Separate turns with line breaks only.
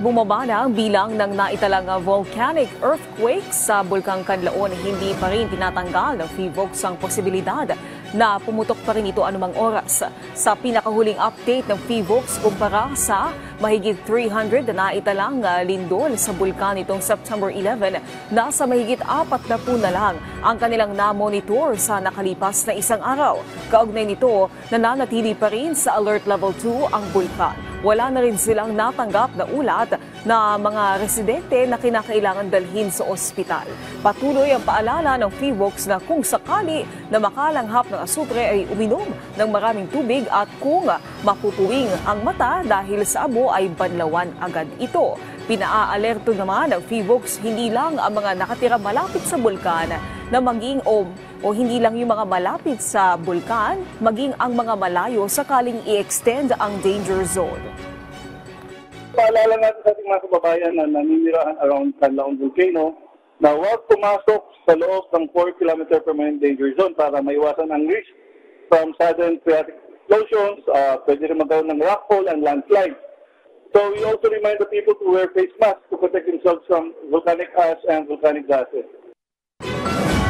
bumaba na ang bilang ng naitalang volcanic earthquakes sa Bulkang Kanlaon, hindi pa rin tinatanggal ng PHIVOLCS ang posibilidad na pumutok pa rin ito anumang oras. Sa pinakahuling update ng PHIVOLCS kumpara sa mahigit 300 na naitalang lindol sa bulkan itong September 11, nasa mahigit 40 na lang ang kanilang na-monitor sa nakalipas na isang araw. Kaugnay nito, nananatili pa rin sa Alert Level 2 ang bulkan. Wala na rin silang natanggap na ulat na mga residente na kinakailangan dalhin sa ospital. Patuloy ang paalala ng PHIVOLCS na kung sakali na makalanghap ng asupre ay uminom ng maraming tubig at kung mapupuwing ang mata dahil sa abo ay banlawan agad ito. Pinaalerto naman ng PHIVOLCS hindi lang ang mga nakatira malapit sa bulkan na maging o hindi lang yung mga malapit sa bulkan, maging ang mga malayo sakaling i-extend ang danger zone.
Paalala natin sa ating mga kababayan na naninirahan around Canlaon Volcano na huwag pumasok sa loob ng 4 km permanent danger zone para maiwasan ang risk from sudden phreatic explosions, pwede rin magkaroon ng rockfall and landslide. So we also remind the people to wear face masks to protect themselves from volcanic ash and volcanic gases.